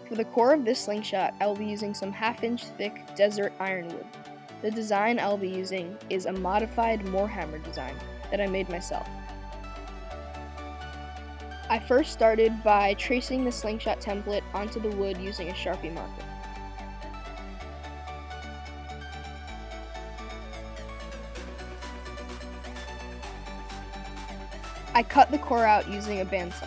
For the core of this slingshot, I will be using some 1/2-inch thick desert ironwood. The design I will be using is a modified Moorhammer design that I made myself. I first started by tracing the slingshot template onto the wood using a Sharpie marker. I cut the core out using a bandsaw.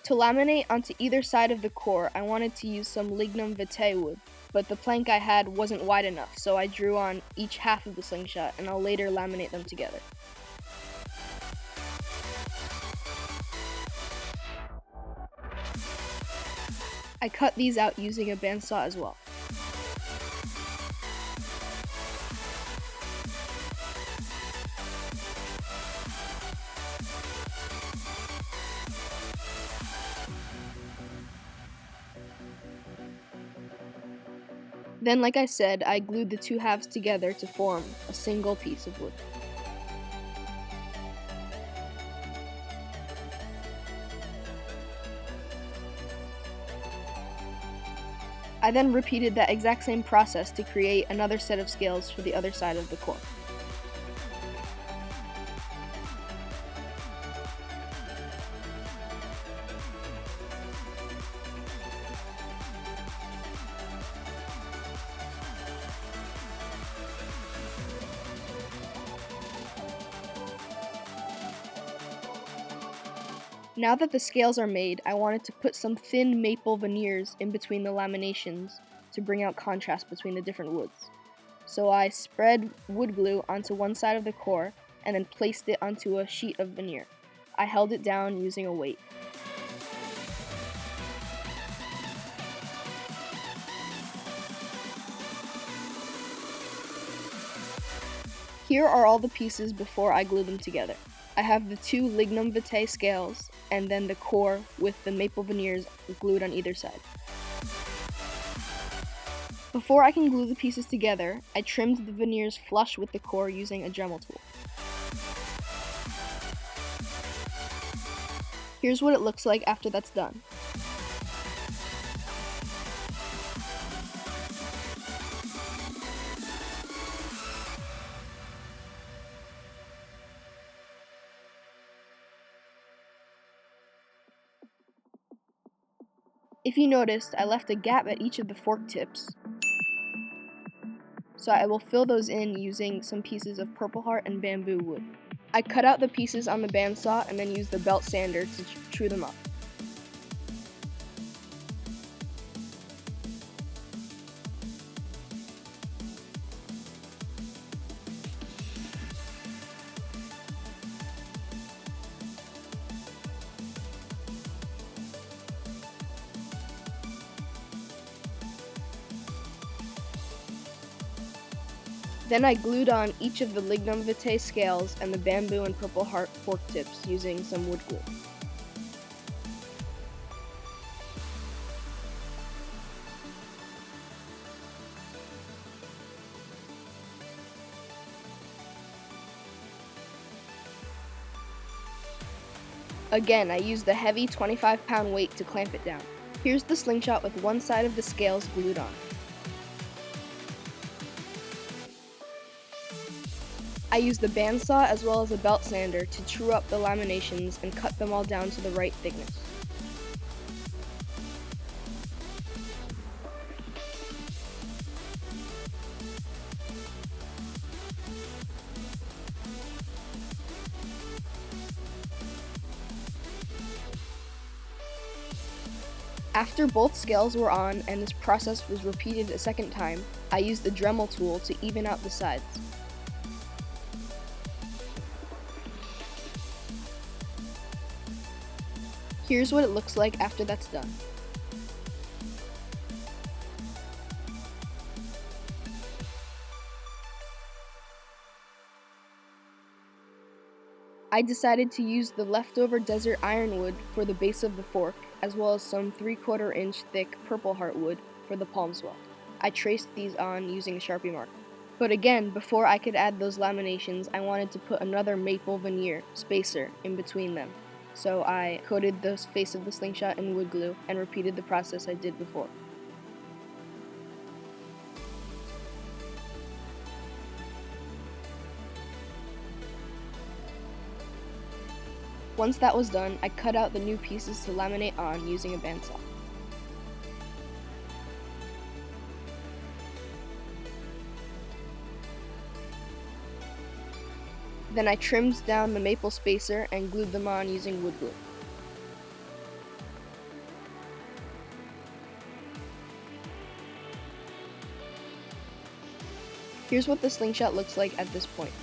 To laminate onto either side of the core, I wanted to use some lignum vitae wood, but the plank I had wasn't wide enough, so I drew on each half of the slingshot, and I'll later laminate them together. I cut these out using a bandsaw as well. Then, like I said, I glued the two halves together to form a single piece of wood. I then repeated that exact same process to create another set of scales for the other side of the core. Now that the scales are made, I wanted to put some thin maple veneers in between the laminations to bring out contrast between the different woods. So I spread wood glue onto one side of the core and then placed it onto a sheet of veneer. I held it down using a weight. Here are all the pieces before I glue them together. I have the two lignum vitae scales and then the core with the maple veneers glued on either side. Before I can glue the pieces together, I trimmed the veneers flush with the core using a Dremel tool. Here's what it looks like after that's done. If you noticed, I left a gap at each of the fork tips, so I will fill those in using some pieces of purple heart and bamboo wood. I cut out the pieces on the bandsaw and then used the belt sander to true them up. Then I glued on each of the lignum vitae scales and the bamboo and purple heart fork tips using some wood glue. Again, I used the heavy 25-pound weight to clamp it down. Here's the slingshot with one side of the scales glued on. I used the bandsaw as well as a belt sander to true up the laminations and cut them all down to the right thickness. After both scales were on and this process was repeated a second time, I used the Dremel tool to even out the sides. Here's what it looks like after that's done. I decided to use the leftover desert ironwood for the base of the fork, as well as some 3/4 inch thick purple heartwood for the palm swell. I traced these on using a Sharpie marker. But again, before I could add those laminations, I wanted to put another maple veneer spacer in between them. So I coated the face of the slingshot in wood glue and repeated the process I did before. Once that was done, I cut out the new pieces to laminate on using a bandsaw. Then I trimmed down the maple spacer and glued them on using wood glue. Here's what the slingshot looks like at this point.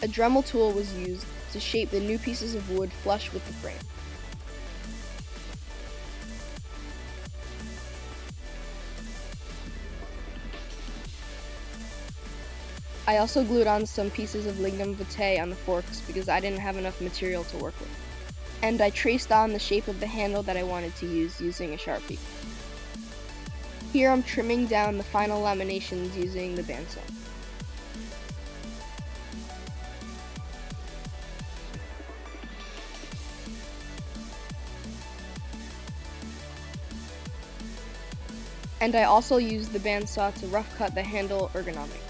A Dremel tool was used to shape the new pieces of wood flush with the frame. I also glued on some pieces of lignum vitae on the forks because I didn't have enough material to work with. And I traced on the shape of the handle that I wanted to use using a Sharpie. Here I'm trimming down the final laminations using the bandsaw. And I also used the bandsaw to rough cut the handle ergonomics.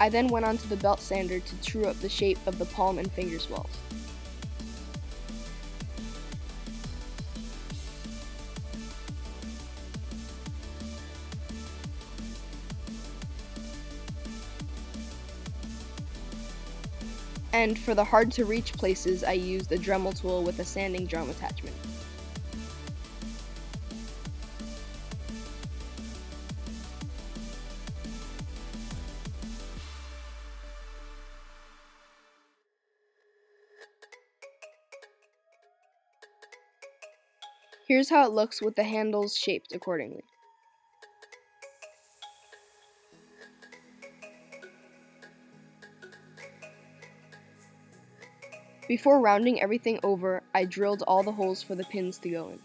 I then went onto the belt sander to true up the shape of the palm and finger swells. And for the hard to reach places, I used a Dremel tool with a sanding drum attachment. Here's how it looks with the handles shaped accordingly. Before rounding everything over, I drilled all the holes for the pins to go in.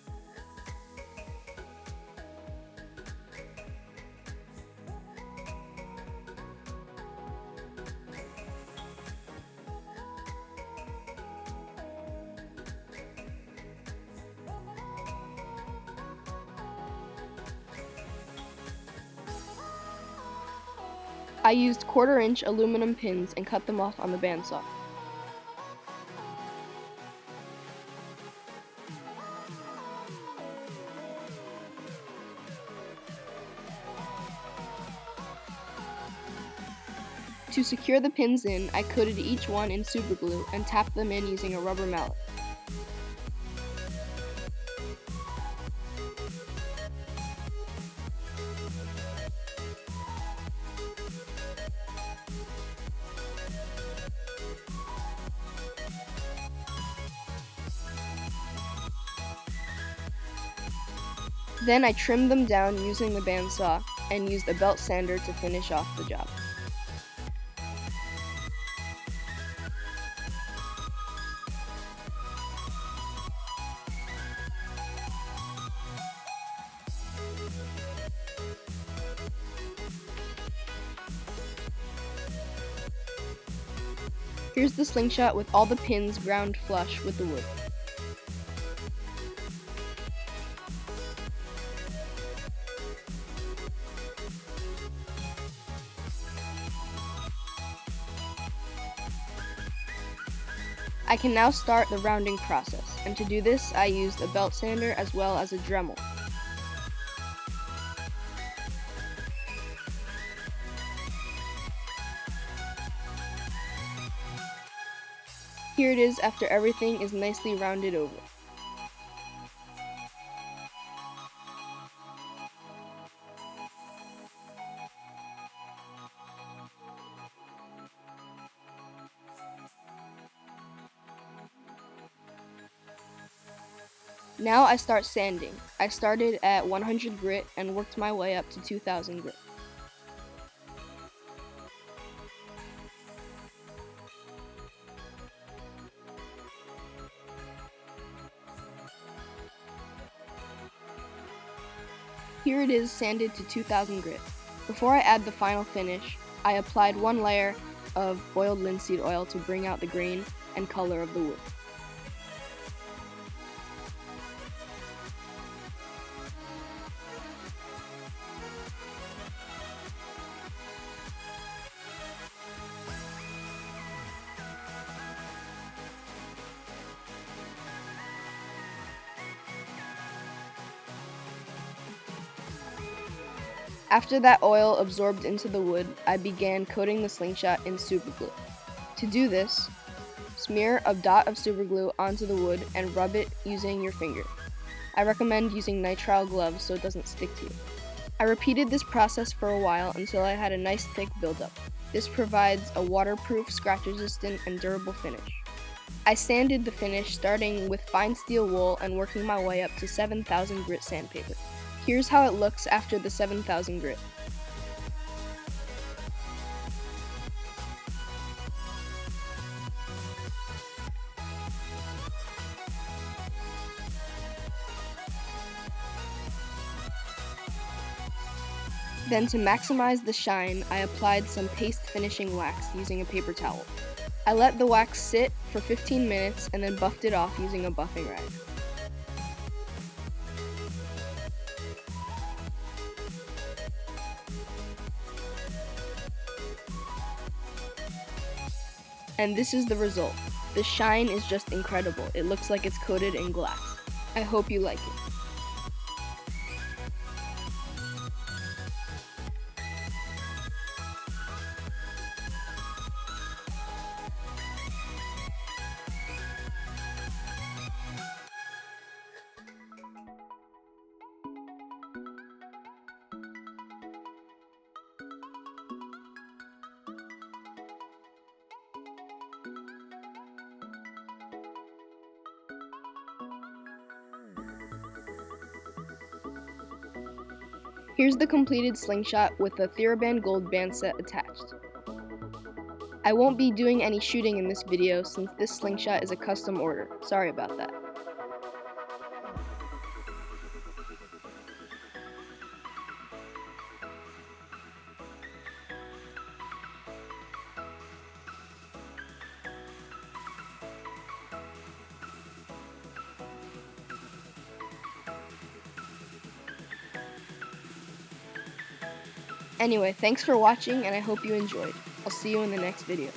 I used 1/4 inch aluminum pins and cut them off on the bandsaw. To secure the pins in, I coated each one in super glue and tapped them in using a rubber mallet. Then I trimmed them down using the bandsaw and used a belt sander to finish off the job. Here's the slingshot with all the pins ground flush with the wood. I can now start the rounding process, and to do this I used a belt sander as well as a Dremel. Here it is after everything is nicely rounded over. Now I start sanding. I started at 100 grit and worked my way up to 2000 grit. Here it is sanded to 2000 grit. Before I add the final finish, I applied one layer of boiled linseed oil to bring out the grain and color of the wood. After that oil absorbed into the wood, I began coating the slingshot in superglue. To do this, smear a dot of superglue onto the wood and rub it using your finger. I recommend using nitrile gloves so it doesn't stick to you. I repeated this process for a while until I had a nice thick buildup. This provides a waterproof, scratch-resistant, and durable finish. I sanded the finish starting with fine steel wool and working my way up to 7000 grit sandpaper. Here's how it looks after the 7000 grit. Then to maximize the shine, I applied some paste finishing wax using a paper towel. I let the wax sit for 15 minutes and then buffed it off using a buffing rag. And this is the result. The shine is just incredible. It looks like it's coated in glass. I hope you like it. Here's the completed slingshot with a TheraBand gold band set attached. I won't be doing any shooting in this video since this slingshot is a custom order. Sorry about that. Anyway, thanks for watching and I hope you enjoyed. I'll see you in the next video.